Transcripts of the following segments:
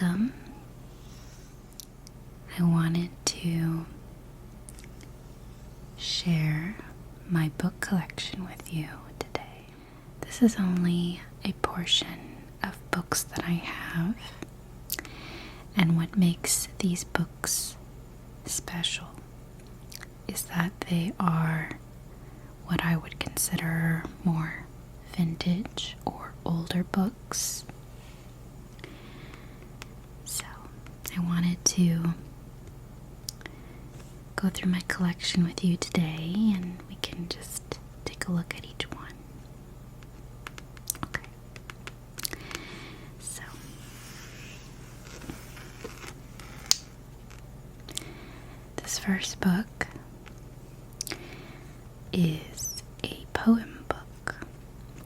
welcome. I wanted to share my book collection with you today. This is only a portion of books that I have, and what makes these books special is that they are what I would consider more vintage or older books. So I wanted to go through my collection with you today, and we can just take a look at each one. Okay. So this first book is a poem book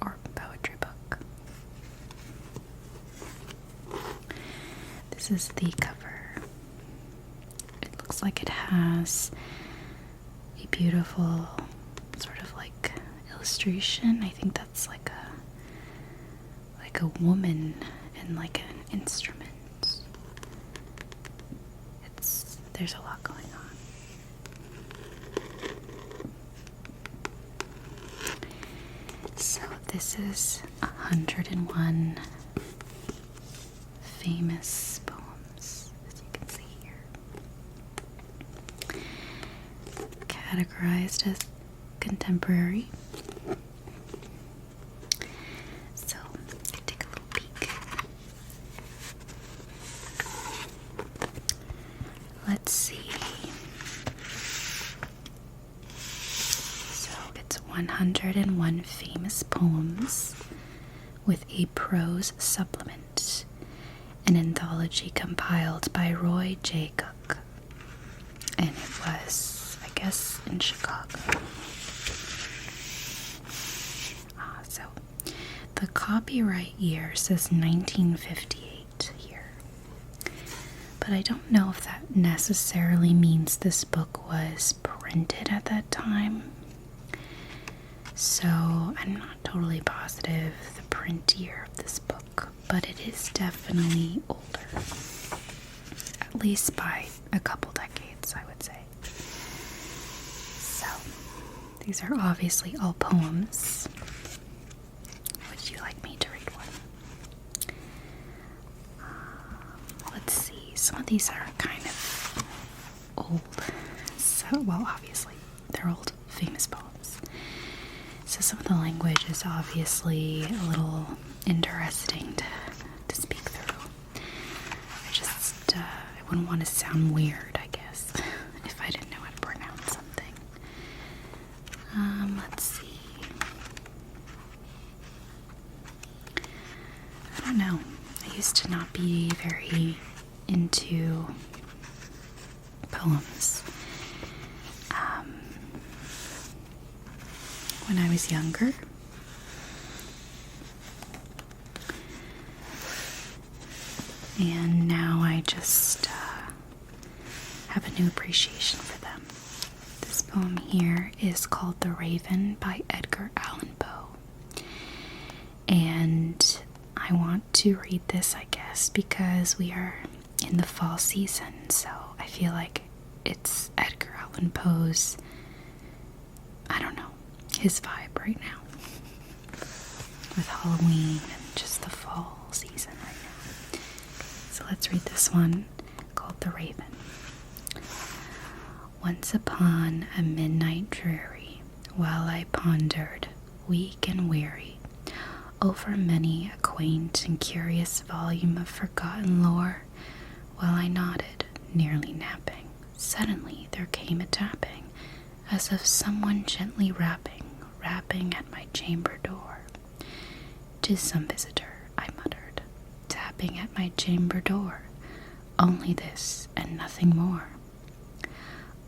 or poetry book. This is the cover. It looks like it has a beautiful sort of like illustration. I think that's like a woman and like an instrument. There's a lot going on. So this is 101 famous poems, as you can see here, categorized as contemporary. So let's take a little peek. Let's see. So it's 101 famous poems with a prose supplement, an anthology compiled by Roy J. Cook, and it was, I guess, in Chicago. So the copyright year says 1958 here, but I don't know if that necessarily means this book was printed at that time. So I'm not totally positive the print year of this book, but it is definitely older, at least by a couple decades, I would say. So these are obviously all poems. Would you like me to read one? Let's see, some of these are kind of old. So, well, obviously, they're old, famous poems. So some of the language is obviously a little interesting to speak through. I wouldn't want to sound weird, I guess, if I didn't know how to pronounce something. Let's see. I don't know. I used to not be very into poems. When I was younger, and now I just have a new appreciation for them. This poem here is called The Raven by Edgar Allan Poe, and I want to read this, I guess, because we are in the fall season, so I feel like it's Edgar Allan Poe's, I don't know, his vibe right now with Halloween and just the fall season right now. So let's read this one called The Raven. Once upon a midnight dreary, while I pondered, weak and weary, over many a quaint and curious volume of forgotten lore, while I nodded, nearly napping, suddenly there came a tapping, as of someone gently rapping at my chamber door. "'Tis some visitor," I muttered, tapping at my chamber door. Only this, and nothing more.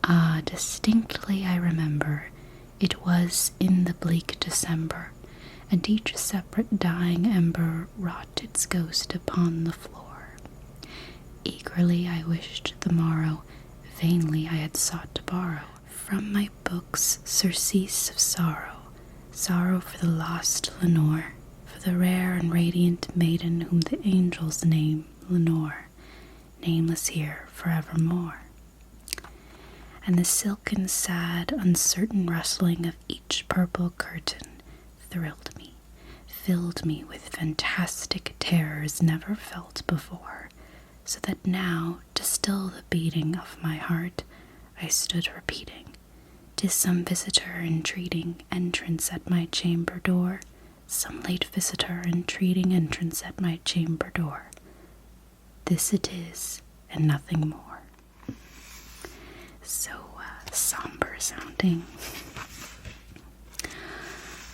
Ah, distinctly I remember, it was in the bleak December, and each separate dying ember wrought its ghost upon the floor. Eagerly I wished the morrow, vainly I had sought to borrow from my books surcease of sorrow, sorrow for the lost Lenore, for the rare and radiant maiden whom the angels name Lenore, nameless here forevermore. And the silken, sad, uncertain rustling of each purple curtain thrilled me, filled me with fantastic terrors never felt before, so that now, to still the beating of my heart, I stood repeating, "'Tis some visitor entreating entrance at my chamber door, some late visitor entreating entrance at my chamber door. This it is, and nothing more." So somber sounding.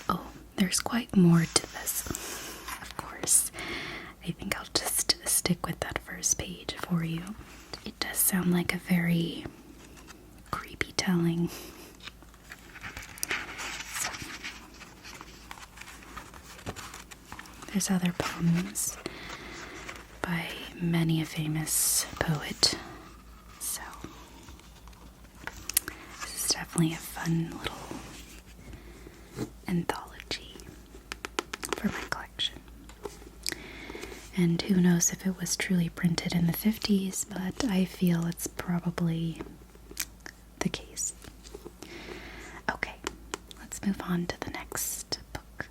Oh, there's quite more to this, of course. I think I'll just stick with that first page for you. It does sound like a very creepy telling. So, there's other poems by many a famous poet. So, this is definitely a fun little anthology for my collection. And who knows if it was truly printed in the 50s, but I feel it's probably the case. Okay, let's move on to the next book.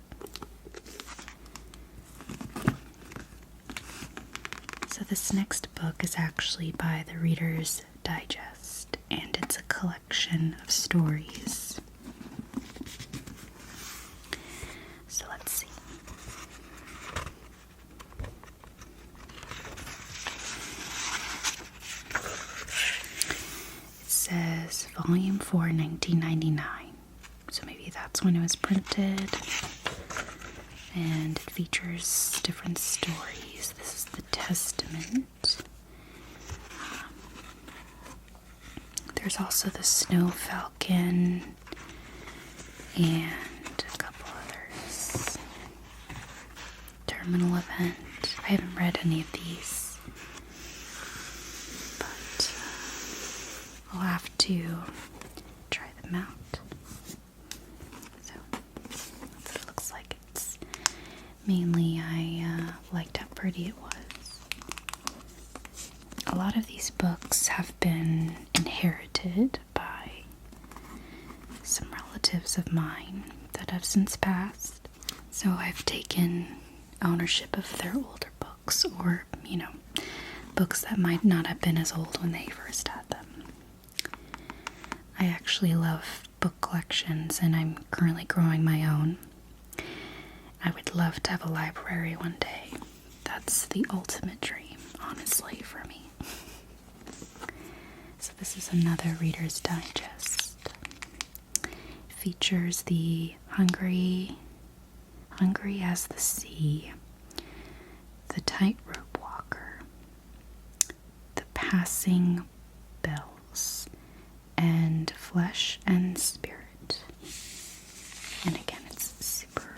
So this next book is actually by the Reader's Digest, and it's a collection of stories. So let's see. It says Volume 4, 1999. So maybe that's when it was printed. And it features different stories. This is the Testament. There's also the Snow Falcon and a couple others. Terminal Event. I haven't read any of these, but I'll have to try them out. So that's what it looks like. It's mainly I liked how pretty it was. A lot of these books have been inherited by some relatives of mine that have since passed. So I've taken ownership of their older books, or, books that might not have been as old when they first had them. I actually love book collections, and I'm currently growing my own. I would love to have a library one day. That's the ultimate dream, honestly, for me. So this is another Reader's Digest. It features the Hungry as the Sea, the Tightrope Walker, the Passing Bells, and Flesh and Spirit. And again, it's super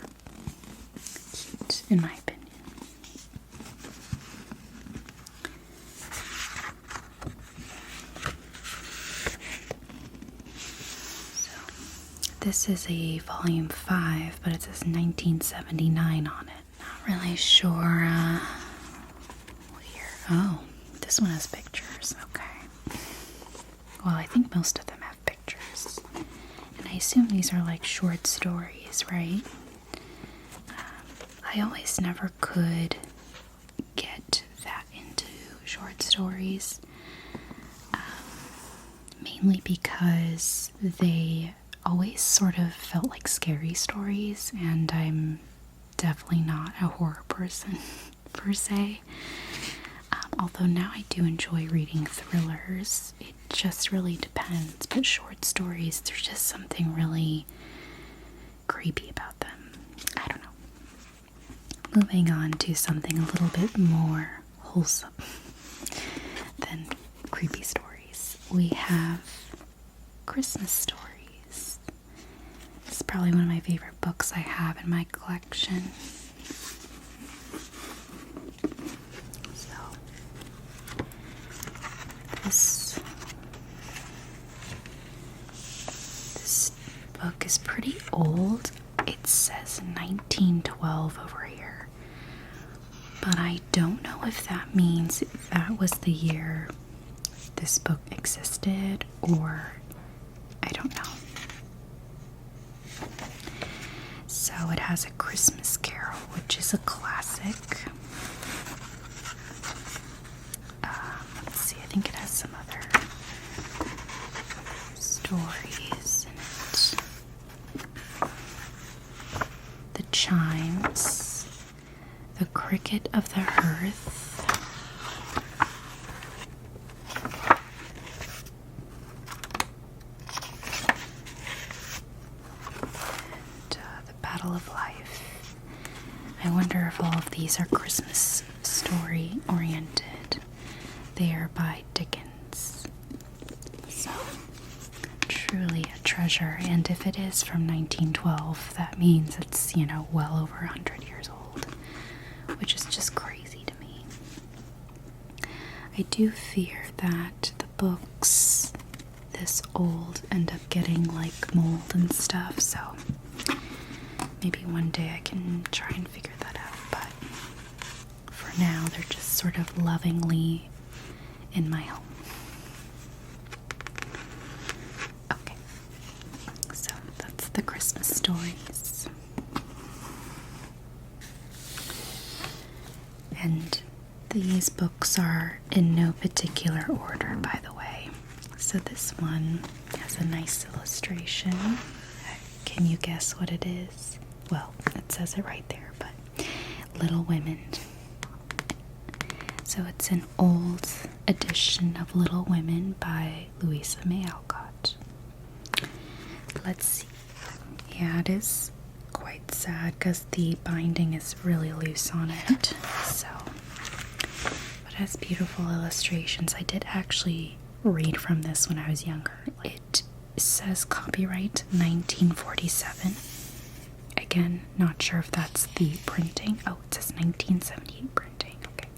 cute, in my opinion. This is a volume 5, but it says 1979 on it. Not really sure what year. Oh, this one has pictures. Okay. Well, I think most of them have pictures. And I assume these are like short stories, right? I always never could get that into short stories. Mainly because they always sort of felt like scary stories, and I'm definitely not a horror person per se. Although now I do enjoy reading thrillers. It just really depends. But short stories, there's just something really creepy about them. I don't know. Moving on to something a little bit more wholesome than creepy stories. We have Christmas stories. This is probably one of my favorite books I have in my collection. So, this book is pretty old. It says 1912 over here. but I don't know if that means that was the year this book existed, or I don't know. So it has A Christmas Carol, which is a classic. Let's see, I think it has some other stories in it. The Chimes, The Cricket of the Hearth, Battle of Life. I wonder if all of these are Christmas story oriented. They are by Dickens. So, truly a treasure. And if it is from 1912, that means it's, well over 100 years old, which is just crazy to me. I do fear that the books this old end up getting like mold and stuff, so maybe one day I can try and figure that out, but for now they're just sort of lovingly in my home. Okay, so that's the Christmas stories. And these books are in no particular order, by the way. So this one has a nice illustration. Can you guess what it is? Well, it says it right there, but Little Women. So it's an old edition of Little Women by Louisa May Alcott. Let's see. Yeah, it is quite sad because the binding is really loose on it. So, but it has beautiful illustrations. I did actually read from this when I was younger. It says copyright 1947. Again, not sure if that's the printing. Oh, it says 1978 printing. Okay.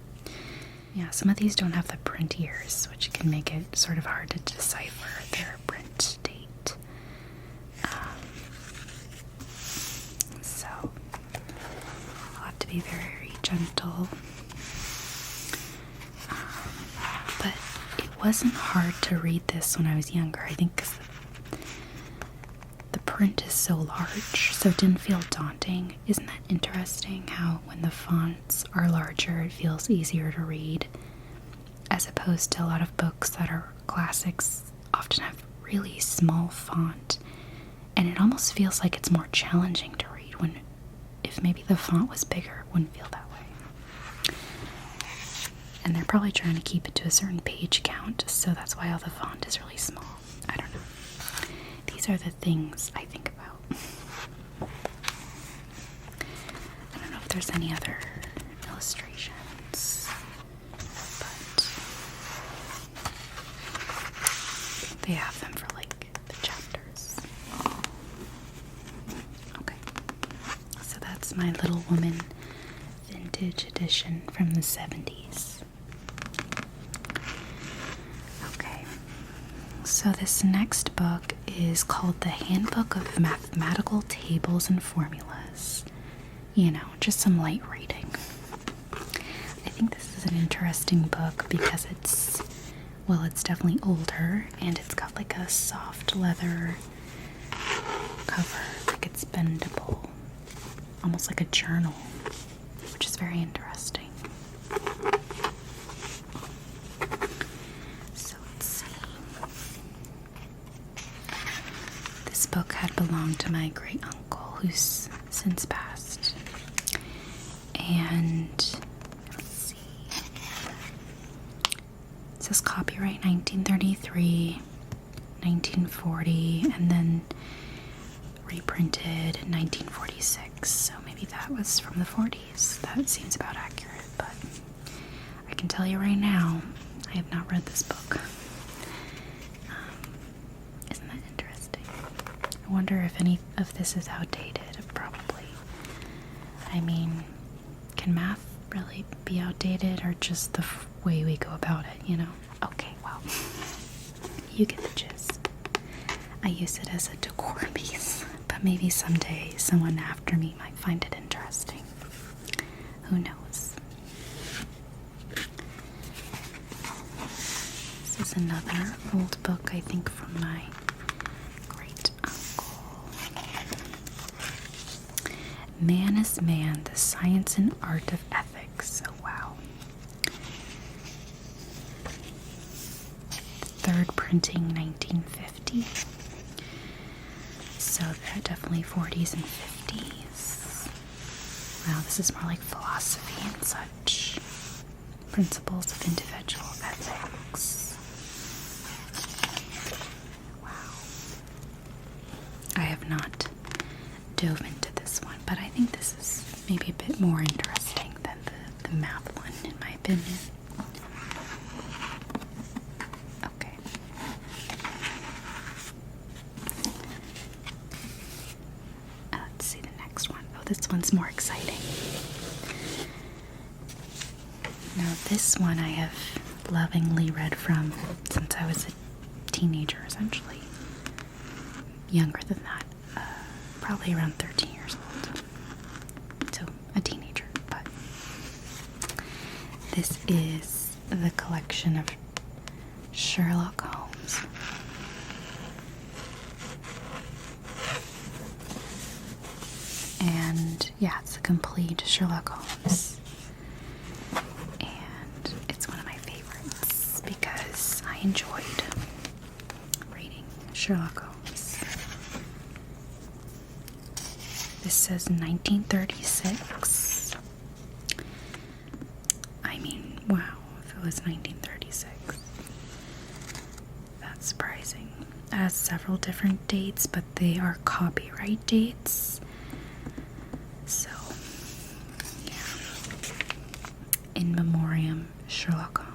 Yeah, some of these don't have the print years, which can make it sort of hard to decipher their print date. So, I'll have to be very gentle. But it wasn't hard to read this when I was younger, I think, because the print is so large, so it didn't feel daunting. Isn't that interesting how when the fonts are larger it feels easier to read, as opposed to a lot of books that are classics often have really small font, and it almost feels like it's more challenging to read when, if maybe the font was bigger, it wouldn't feel that way. And they're probably trying to keep it to a certain page count, so that's why all the font is really small. I don't know. These are the things I think about. I don't know if there's any other illustrations, but they have them for like the chapters. Okay, so that's my Little Woman vintage edition from the 70s. So this next book is called The Handbook of Mathematical Tables and Formulas. Just some light reading. I think this is an interesting book because it's definitely older, and it's got like a soft leather cover, like it's bendable, almost like a journal, which is very interesting. Book had belonged to my great uncle, who's since passed. And let's see, it says copyright 1933, 1940, and then reprinted in 1946. So maybe that was from the 40s. That seems about accurate, but I can tell you right now, I have not read this book. I wonder if any of this is outdated. Probably. I mean, can math really be outdated, or just the way we go about it, Okay, well, you get the gist. I use it as a decor piece, but maybe someday someone after me might find it interesting. Who knows? is another old book, I think, from my great uncle. Man is Man, the Science and Art of Ethics. Oh, wow. Third printing, 1950. So that definitely 40s and 50s. Wow, this is more like philosophy and such. Principles of Individual Ethics. Wow. I have not dove into this one, but I think this is maybe a bit more interesting than the math one, in my opinion. Okay. Let's see the next one. Oh, this one's more exciting. Now, this one I have lovingly read from since I was a teenager, essentially. Younger than that. Probably around 13 years old. So, a teenager. But this is the collection of Sherlock Holmes. And, yeah, it's a complete Sherlock Holmes. Enjoyed reading Sherlock Holmes. This says 1936. I mean, wow, if it was 1936. That's surprising. It has several different dates, but they are copyright dates. So, yeah. In Memoriam, Sherlock Holmes.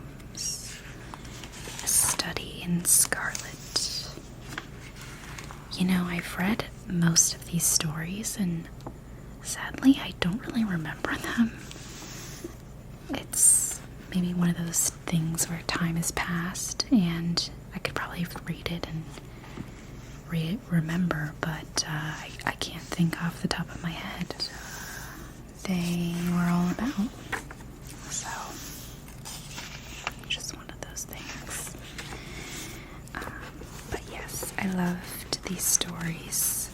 Study in Scarlet. You know, I've read most of these stories, and sadly, I don't really remember them. It's maybe one of those things where time has passed, and I could probably read it and remember, but I can't think off the top of my head. They were all about. So, just one of those things. But yes, I loved these stories,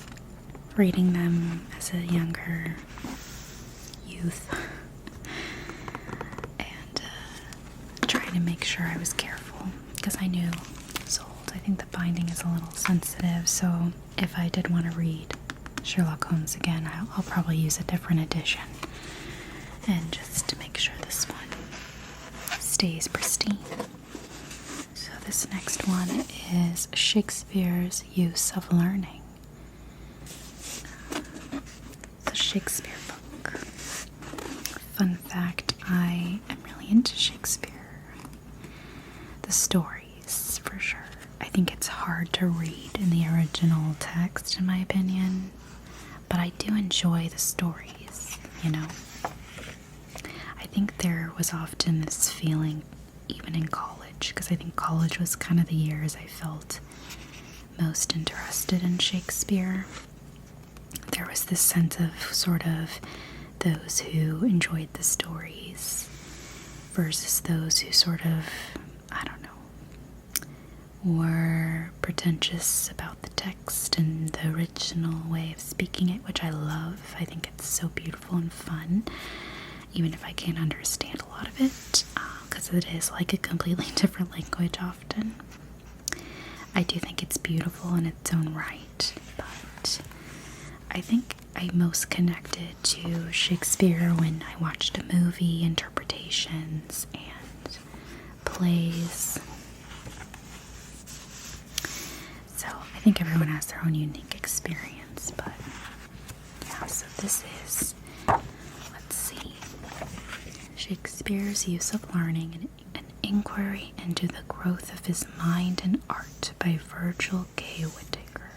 reading them as a younger youth, and trying to make sure I was careful, because I knew it was old. I think the binding is a little sensitive, so if I did want to read Sherlock Holmes again, I'll probably use a different edition, and just to make sure this one stays pristine. So this next one is Shakespeare's Use of Learning. It's a Shakespeare book. Fun fact, I am really into Shakespeare. The stories, for sure. I think it's hard to read in the original text, in my opinion, but I do enjoy the stories, you know. I think there was often this feeling, even in college, because I think college was kind of the years I felt most interested in Shakespeare. There was this sense of sort of those who enjoyed the stories versus those who sort of, I don't know, were pretentious about the text and the original way of speaking it, which I love. I think it's so beautiful and fun, even if I can't understand a lot of it, because it is like a completely different language often. I do think it's beautiful in its own right, but I think I most connected to Shakespeare when I watched a movie, interpretations, and plays. So I think everyone has their own unique experience, but yeah, so this is, let's see, Shakespeare's Use of Learning, an inquiry into the growth of his mind and art by Virgil K. Whittaker.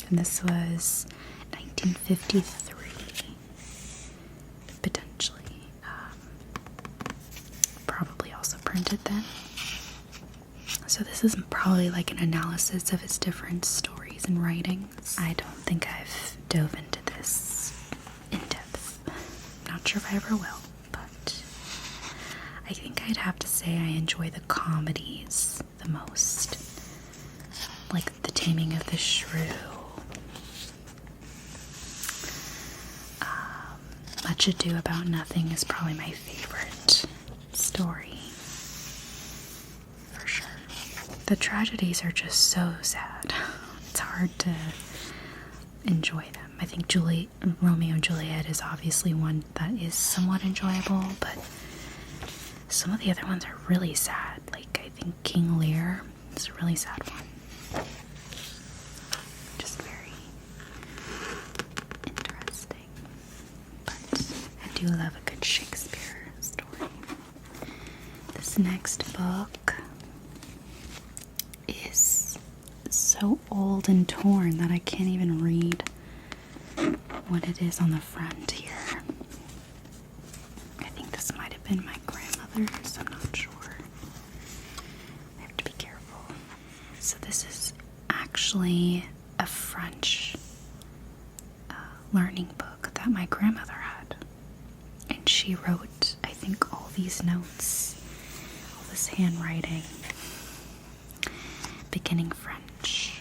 And this was 1953, potentially. Probably also printed then. So this is probably like an analysis of his different stories and writings. I don't think I've dove into this in depth. Not sure if I ever will, but I think I'd have to say I enjoy the comedies the most. Like The Taming of the Shrew. Much Ado About Nothing is probably my favorite story. For sure. The tragedies are just so sad. It's hard to enjoy them. I think Romeo and Juliet is obviously one that is somewhat enjoyable, but some of the other ones are really sad. Like, I think King Lear is a really sad one. Just very interesting. But I do love a good Shakespeare story. This next book is so old and torn that I can't even read what it is on the front here. I think this might have been my grandmother's, I'm not sure. I have to be careful. So this is actually a French learning book that my grandmother had. And she wrote, I think, all these notes, all this handwriting, beginning French.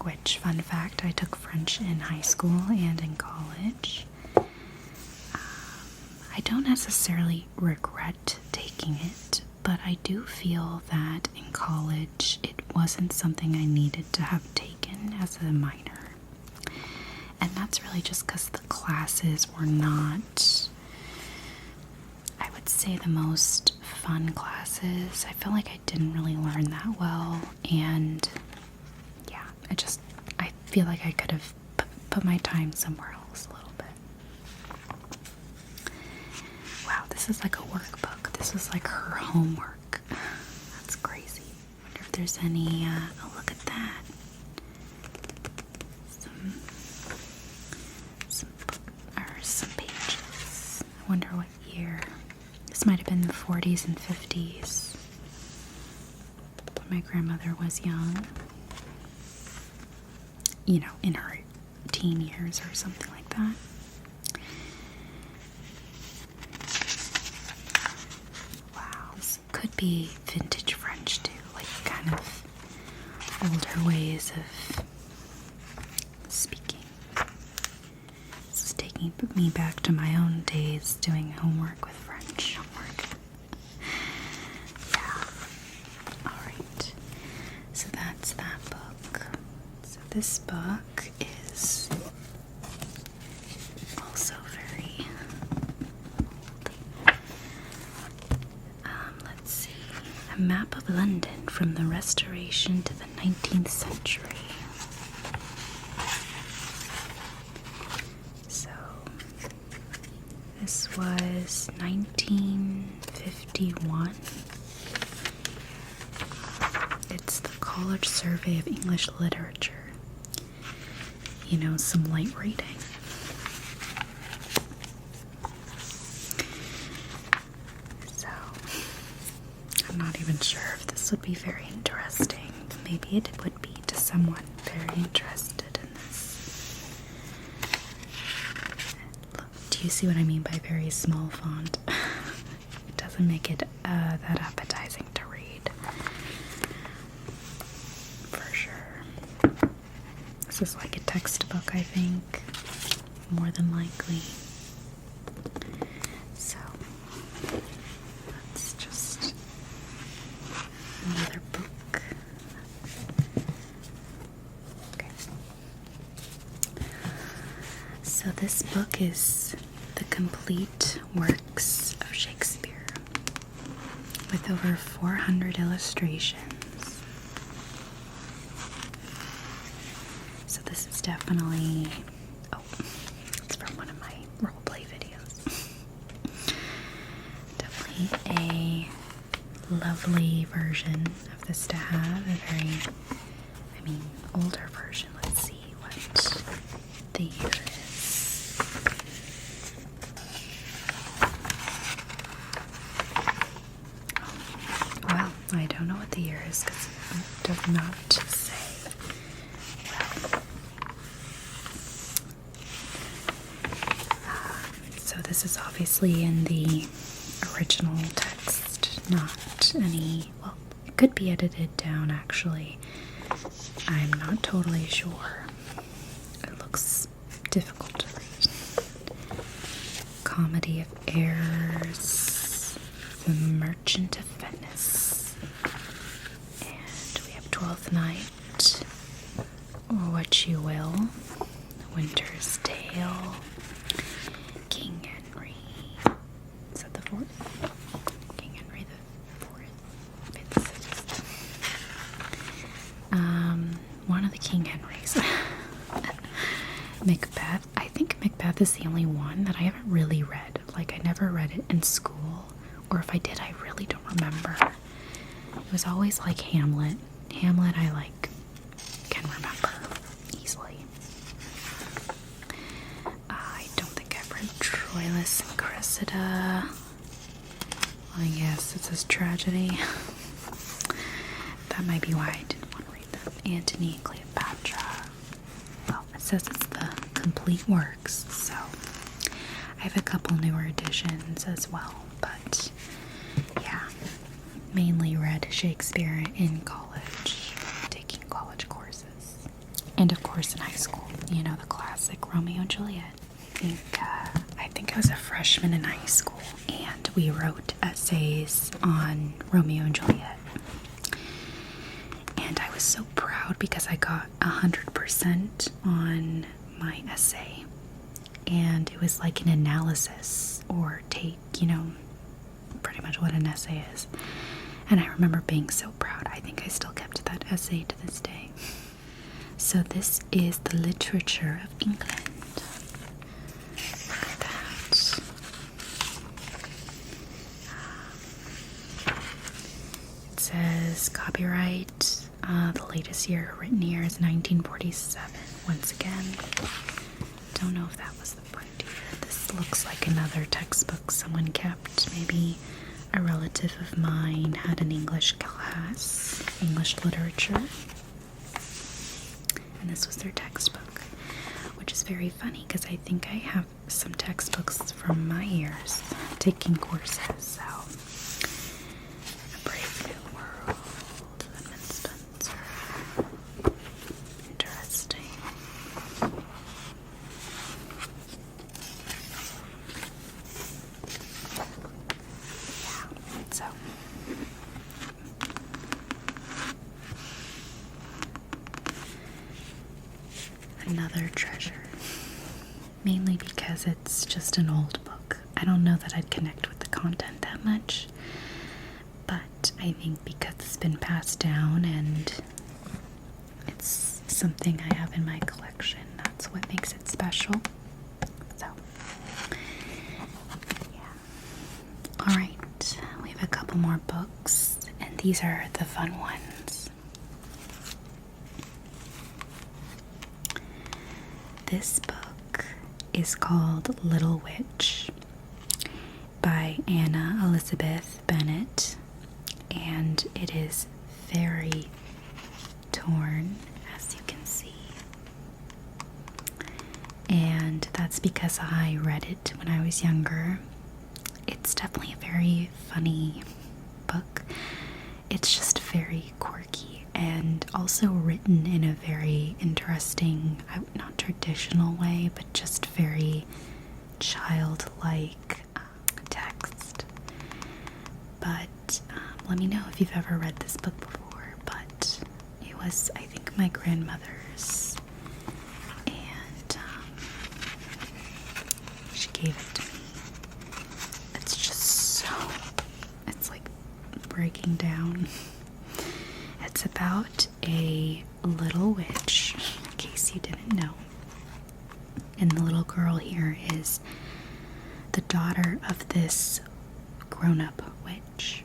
Which, fun fact, I took French in high school and in college. I don't necessarily regret taking it, but I do feel that in college it wasn't something I needed to have taken as a minor. And that's really just because the classes were not, I would say, the most fun classes. I feel like I didn't really learn that well, and I feel like I could have put my time somewhere else a little bit. Wow, this is like a workbook. This was like her homework. That's crazy. I wonder if there's any, oh, look at that. Some pages. I wonder what year. This might have been the 40s and 50s. My grandmother was young. You know, in her teen years or something like that. Wow, this could be vintage French too, like kind of older ways of speaking. This is taking me back to my own days doing homework with French homework. Yeah. Alright. So that's that book. This book is also very old. Let's see. A map of London from the Restoration to the 19th century. So, this was 1951. It's the College Survey of English Literature. You know, some light reading. So, I'm not even sure if this would be very interesting. Maybe it would be to someone very interested in this. Look, do you see what I mean by very small font? It doesn't make it that appetizing to read. For sure. This is like a textbook, I think, more than likely. So, that's just another book. Okay. So this book is the complete works of Shakespeare, with over 400 illustrations. So this is definitely, it's from one of my roleplay videos. Definitely a lovely version of this to have, a very, older version. Let's see what the year is. Well, I don't know what the year is because it does not say. So this is obviously in the original text. not any, well, it could be edited down actually. I'm not totally sure. It looks difficult to read. Comedy of Errors, The Merchant of Venice, and we have Twelfth Night, or What You Will, Winter's Tale, King Henry. Is that the fourth? King Henry the fourth, fifth, sixth. One of the King Henrys. Macbeth. I think Macbeth is the only one that I haven't really read. Like, I never read it in school, or if I did, I really don't remember. It was always like Hamlet. Hamlet, I can remember easily. I don't think I've read Troilus and Cressida. Well, yes, it says tragedy. That might be why I didn't want to read them. Antony and Cleopatra. Well, it says it's the complete works, so I have a couple newer editions as well, but yeah, mainly read Shakespeare in college, taking college courses, and of course in high school, you know, the classic Romeo and Juliet. I think I was a freshman in high school, and we wrote essays on Romeo and Juliet. And I was so proud because I got 100% on my essay. And it was like an analysis or take, you know, pretty much what an essay is. And I remember being so proud. I think I still kept that essay to this day. So this is the literature of England. Look at that. It says copyright. The latest written year is 1947. Once again, don't know if that was the print year. This looks like another textbook someone kept. Maybe a relative of mine had an English class, English literature, and this was their textbook, which is very funny because I think I have some textbooks from my years taking courses. So, A Brave New World, Edmund Spenser. Interesting. Yeah, so another treasure. Mainly because it's just an old book. I don't know that I'd connect with the content that much, but I think because it's been passed down and it's something I have in my collection, that's what makes it special. So, yeah. Alright, we have a couple more books, and these are the fun ones. This book is called Little Witch by Anna Elizabeth Bennett, and it is very torn, as you can see. And that's because I read it when I was younger. It's definitely a very funny book. It's just very quirky and also written in a very interesting, not traditional way, but just very childlike text. But let me know if you've ever read this book before. But it was, I think, my grandmother's, and she gave it to me. It's just so, it's like breaking down. It's about a little witch, in case you didn't know. And the little girl here is the daughter of this grown-up witch.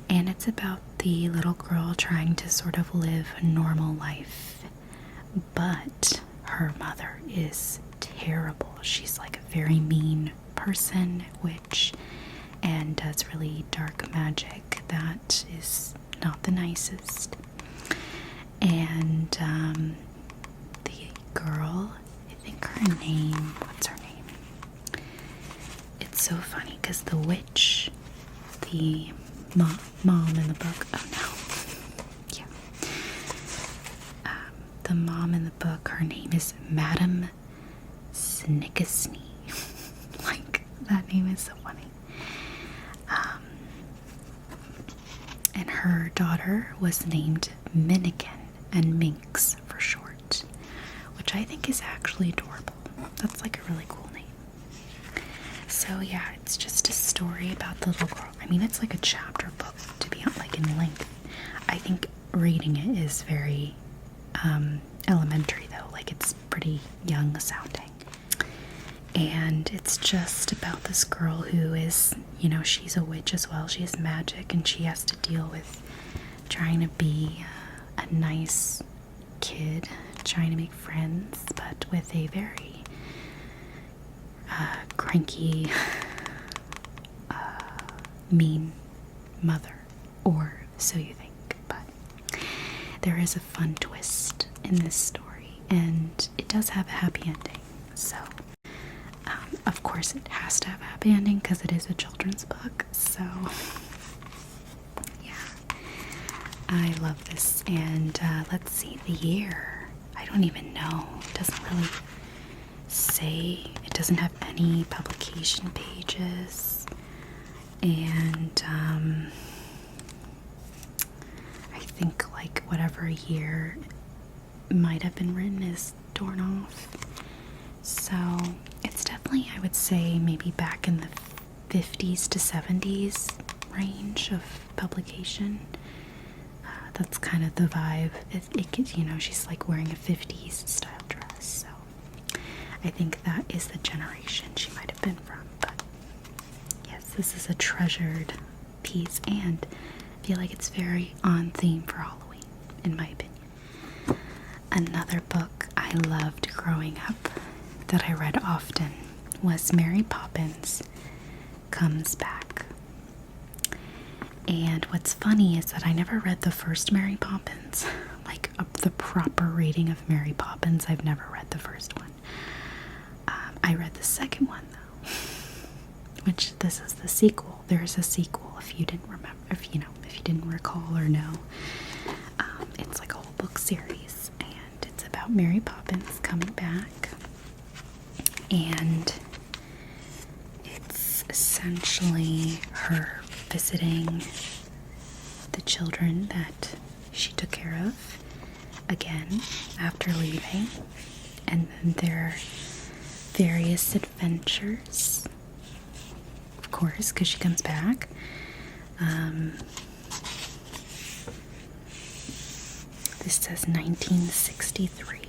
And it's about the little girl trying to sort of live a normal life. But her mother is terrible. She's like a very mean person, witch, and does really dark magic that is not the nicest. And the girl, I think her name, what's her name? It's so funny because the witch, the mom in the book. Oh no. Yeah. The mom in the book, her name is Madam Snickesney. Like, that name is so funny. And her daughter was named Minikin, and Minx for short, which I think is actually adorable. That's like a really cool name. So yeah, it's just a story about the little girl. I mean, it's like a chapter book, to be honest, like in length. I think reading it is very elementary though, like it's pretty young sounding. And it's just about this girl who is, you know, she's a witch as well. She has magic, and she has to deal with trying to be a nice kid, trying to make friends, but with a very cranky, mean mother, or so you think. But there is a fun twist in this story, and it does have a happy ending. So, of course, it has to have a happy ending because it is a children's book. So, yeah, I love this. And let's see, the year. I don't even know. It doesn't really say. It doesn't have any publication pages. And I think like whatever year might have been written is torn off. So it's definitely, I would say, maybe back in the 50s to 70s range of publication. That's kind of the vibe. It gets, you know, she's like wearing a 50s style dress. So I think that is the generation she might have been from. But yes, this is a treasured piece, and I feel like it's very on theme for Halloween, in my opinion. Another book I loved growing up that I read often was Mary Poppins Comes Back. And what's funny is that I never read the first Mary Poppins, like the proper reading of Mary Poppins. I've never read the first one. I read the second one though, which this is the sequel. There's a sequel if you didn't remember, if you didn't recall or know. It's like a whole book series, and it's about Mary Poppins coming back. And it's essentially her visiting the children that she took care of again after leaving, and then their various adventures, of course, because she comes back. This says 1963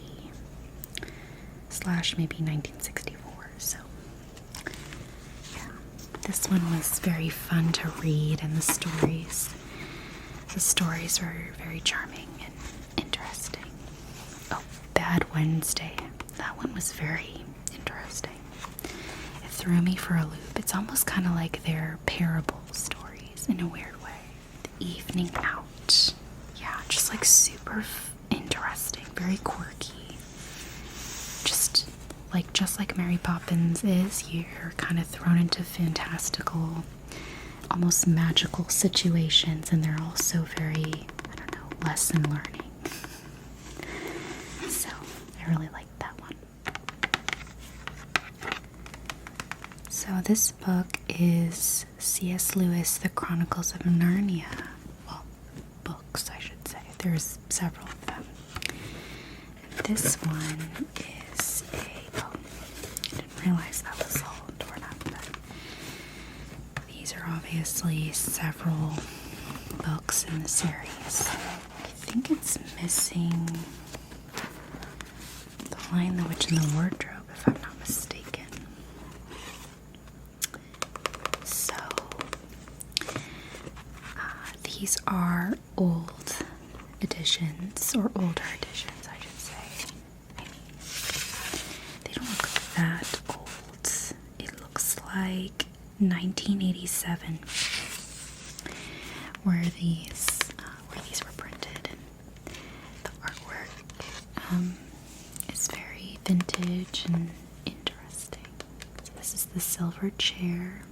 / maybe 1964, so yeah, this one was very fun to read, and the stories were very charming and interesting. Oh, Bad Wednesday, that one was very interesting. It threw me for a loop. It's almost kind of like their parable stories in a weird way. The Evening Out, yeah, just like super interesting, very quirky. Just like Mary Poppins is, you're kind of thrown into fantastical, almost magical situations, and they're also very, I don't know, lesson learning. So I really liked that one. So this book is C.S. Lewis, The Chronicles of Narnia. Well, books, I should say. There's several of them. And this one is I didn't realize that was all torn up, but these are obviously several books in the series. I think it's missing The Lion, the Witch, and the Wardrobe, if I'm not mistaken. So, these are old editions, or older editions, I should say. I mean, they don't look that old. It looks like 1987 where these were printed, and the artwork is very vintage and interesting. So this is the silver chair.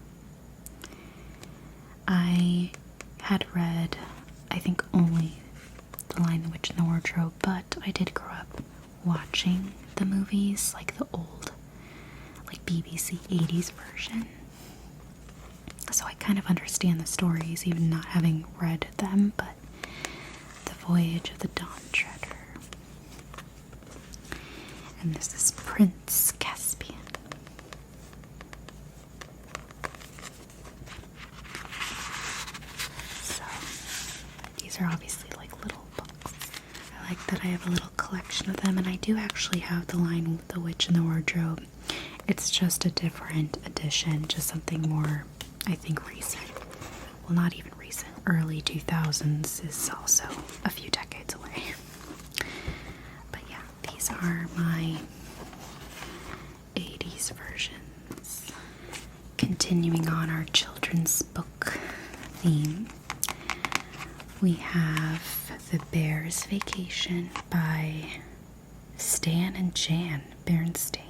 I had read, I think, only The Lion, the Witch, and the Wardrobe, but I did grow up watching the movies, like the old, like BBC 80s version. So I kind of understand the stories, even not having read them, but The Voyage of the Dawn Treader. And this is Prince Caspian. So, these are obviously like little books. I like that I have a little collection of them, and I do actually have The Lion, the Witch, and the Wardrobe. It's just a different edition, just something more, I think, recent. Well, not even recent. Early 2000s is also a few decades away. But yeah, these are my 80s versions. Continuing on our children's book theme, we have The Bear's Vacation by Stan and Jan Berenstain.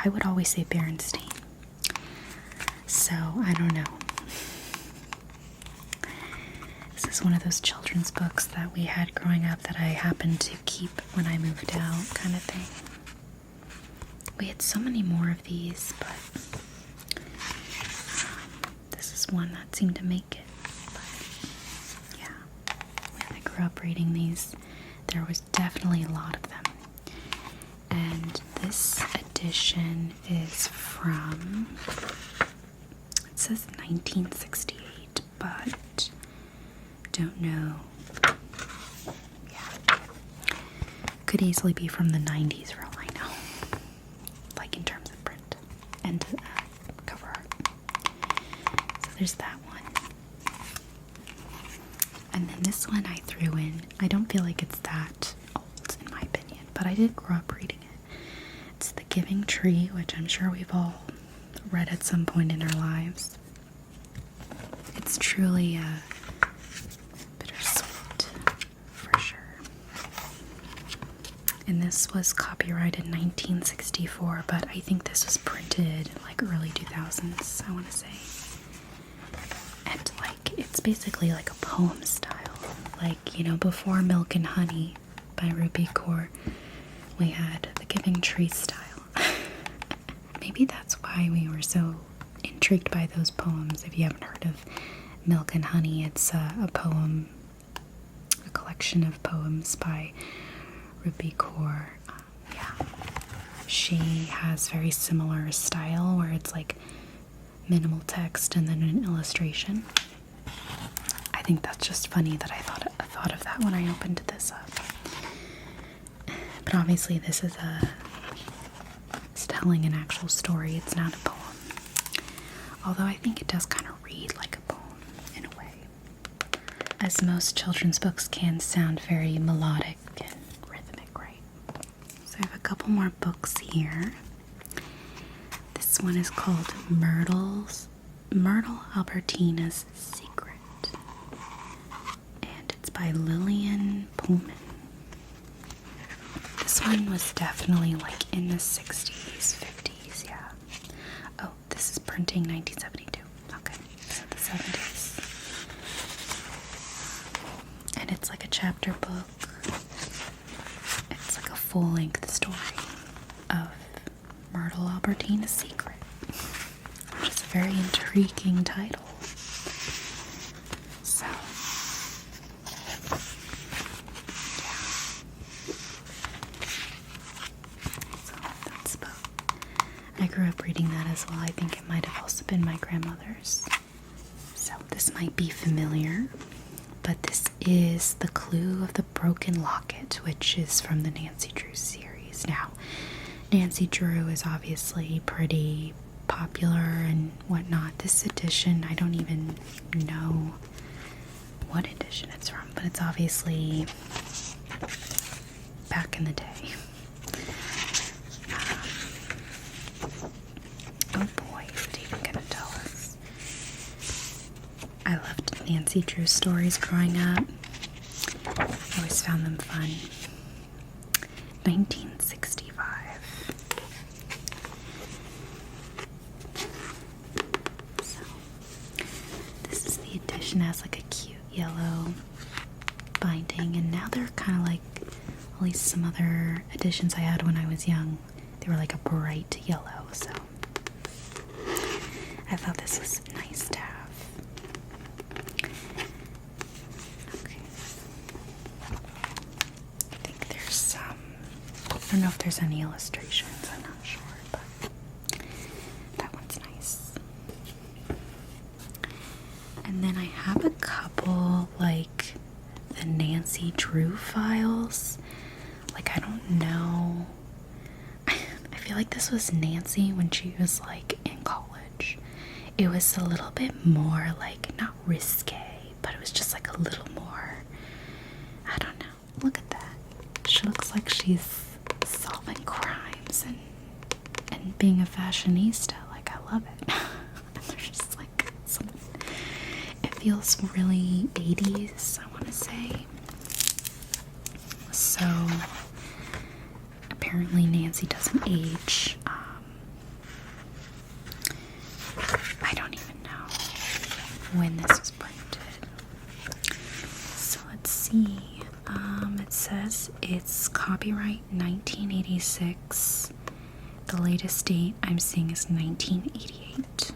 I would always say Berenstain. So, I don't know. This is one of those children's books that we had growing up that I happened to keep when I moved out, kind of thing. We had so many more of these, but this is one that seemed to make it. But yeah, when I grew up reading these, there was definitely a lot of them. And this edition is from, it says 1968, but don't know. Yeah. Could easily be from the 90s for all I know. Like in terms of print and cover art. So there's that one. And then this one I threw in. I don't feel like it's that old in my opinion, but I did grow up reading it. It's The Giving Tree, which I'm sure we've all read at some point in our lives. It's truly bittersweet, for sure. And this was copyrighted in 1964, but I think this was printed like early 2000s, I want to say. And like, it's basically like a poem style. Like, you know, before Milk and Honey by Ruby Kaur, we had The Giving Tree style. Maybe that's why we were so intrigued by those poems. If you haven't heard of Milk and Honey, it's a poem, a collection of poems by Ruby Kaur. Yeah. She has very similar style where it's like minimal text and then an illustration. I think that's just funny that I thought of that when I opened this up. But obviously this is it's telling an actual story. It's not a poem. Although I think it does kind of read like a poem in a way. As most children's books can sound very melodic and rhythmic, right? So I have a couple more books here. This one is called Myrtle Albertina's Secret. And it's by Lillian Pullman. This one was definitely like in the 60s, 50s, yeah. Oh, this is printing 1972. Okay, so the 70s. And it's like a chapter book. It's like a full-length story of Myrtle Albertina's Secret, which is a very intriguing title. So, I grew up reading that as well. I think it might have also been my grandmother's. So this might be familiar, but this is The Clue of the Broken Locket, which is from the Nancy Drew series. Now, Nancy Drew is obviously pretty popular and whatnot. This edition, I don't even know what edition it's from, but it's obviously back in the day. Oh boy, is it even gonna tell us? I loved Nancy Drew stories growing up. I always found them fun. 1965. So, and has like a cute yellow binding, and now they're kind of like, at least some other editions I had when I was young, they were like a bright yellow, so I thought this was nice to have. Okay. I think there's some, I don't know if there's any illustrations, I'm not sure, but that one's nice. And then I have a couple, like the Nancy Drew files. Like, I don't know. I feel like this was Nancy when she was like in college. It was a little bit more like, not risque, but it was just like a little more, I don't know. Look at that. She looks like she's solving crimes and being a fashionista. Like, I love it. There's just like some, it feels really 80s, I want to say. So apparently Nancy doesn't age. I don't even know when this was printed. So let's see. It says it's copyright 1986. The latest date I'm seeing is 1988.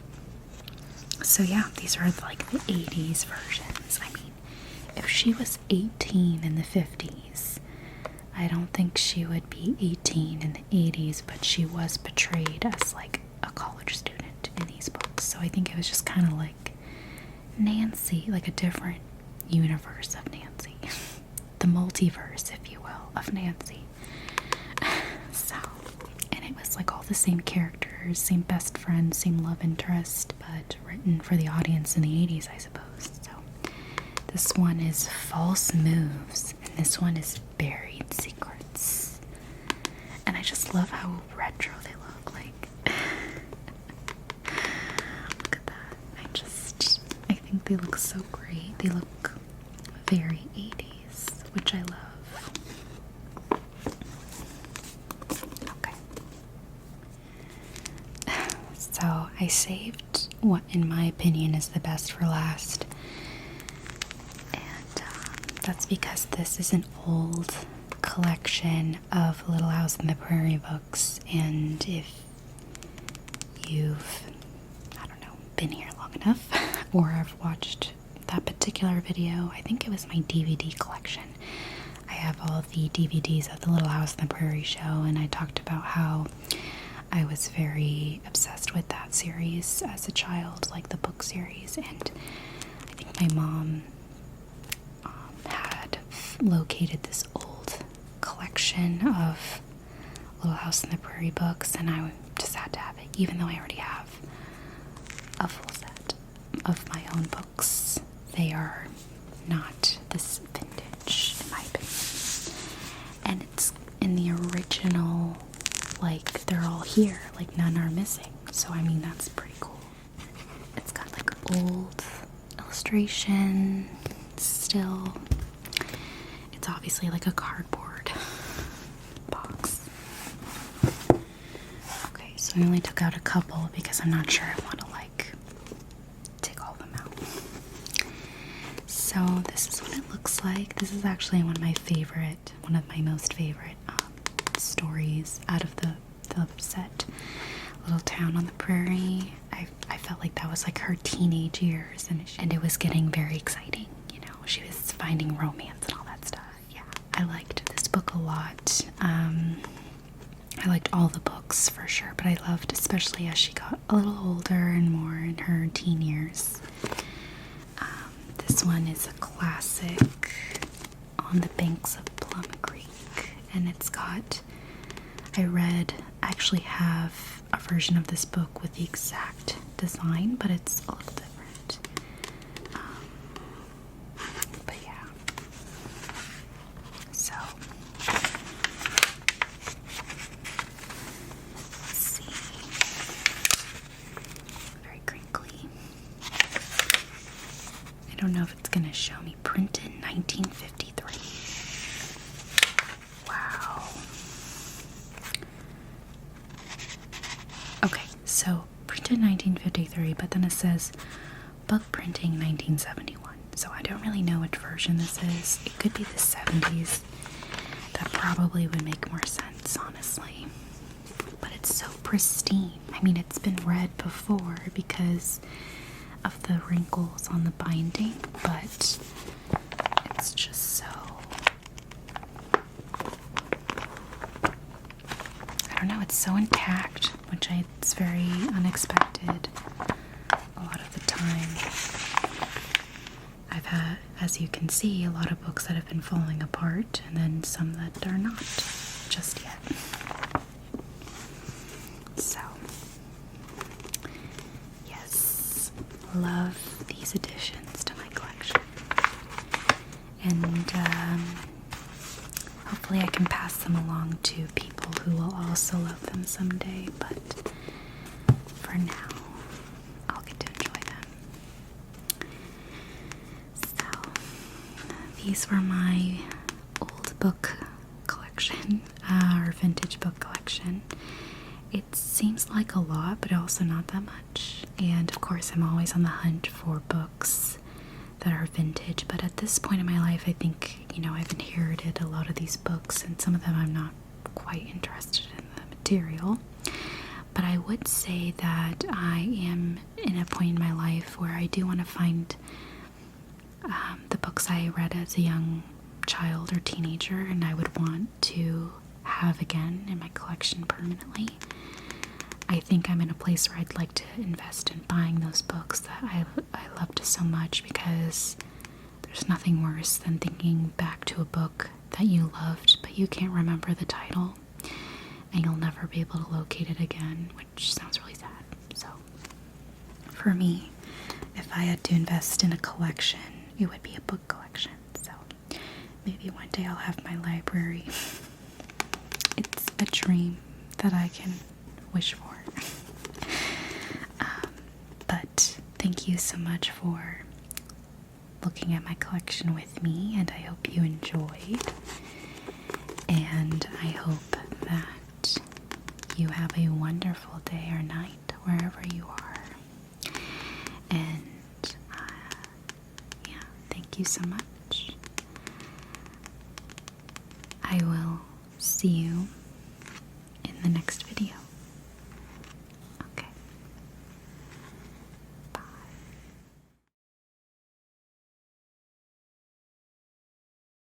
So yeah, these are like the 80s versions. I mean, if she was 18 in the 50s, I don't think she would be 18 in the 80s, but she was portrayed as like a college student in these books. So I think it was just kind of like Nancy, like a different universe of Nancy. The multiverse, if you will, of Nancy. So, and it was like all the same characters, same best friend, same love interest, but written for the audience in the 80s, I suppose. So this one is False Moves, and this one is Buried Secrets. And I just love how retro they look. Like, look at that. I think they look so great. They look very 80s, which I love. Okay. So I saved what, in my opinion, is the best for last. That's because this is an old collection of Little House on the Prairie books, and if you've, I don't know, been here long enough, or have watched that particular video, I think it was my DVD collection. I have all the DVDs of the Little House on the Prairie show, and I talked about how I was very obsessed with that series as a child, like the book series, and I think my mom had located this old collection of Little House on the Prairie books, and I just had to have it, even though I already have a full set of my own books. They are not this vintage, in my opinion. And it's in the original, like, they're all here, like none are missing. So, I mean, that's pretty cool. It's got like old illustration still. It's obviously like a cardboard box. Okay, so I only took out a couple because I'm not sure I want to like take all of them out. So this is what it looks like. This is actually one of my most favorite stories out of the set. Little Town on the Prairie. I felt like that was like her teenage years, and it was getting very exciting. You know, she was finding romance and all that stuff. Yeah, I liked this book a lot. I liked all the books for sure, but I loved, especially as she got a little older and more in her teen years. This one is a classic, On the Banks of Plum Creek, and it's got, I actually have a version of this book with the exact design, but it's a little different. But yeah. So, let's see. Very crinkly. I don't know if it's going to show me. Printed 1953. Wow. Okay, so printed 1953, but then it says book printing 1971. so I don't really know which version this is. It could be the 70s. That probably would make more sense, honestly. But it's so pristine. I mean, it's been read before because of the wrinkles on the binding, but it's just so... I don't know, it's so intact, which it's very unexpected a lot of the time. I've had, as you can see, a lot of books that have been falling apart, and then some that are not just yet. So, yes, love these additions to my collection. And hopefully I can pass them along to people who will also love them someday, but for now, I'll get to enjoy them. So, these were my old book collection, or vintage book collection. It seems like a lot, but also not that much. And of course, I'm always on the hunt for books that are vintage, but at this point in my life, I think, I've inherited a lot of these books, and some of them I'm not quite interested in the material. But I would say that I am in a point in my life where I do want to find the books I read as a young child or teenager, and I would want to have again in my collection permanently. I think I'm in a place where I'd like to invest in buying those books that I loved so much, because there's nothing worse than thinking back to a book that you loved but you can't remember the title, and you'll never be able to locate it again, which sounds really sad. So for me, if I had to invest in a collection, it would be a book collection. So maybe one day I'll have my library. It's a dream that I can wish for. But thank you so much for looking at my collection with me, and I hope you enjoyed. And I hope that you have a wonderful day or night wherever you are. And thank you so much. I will see you in the next video.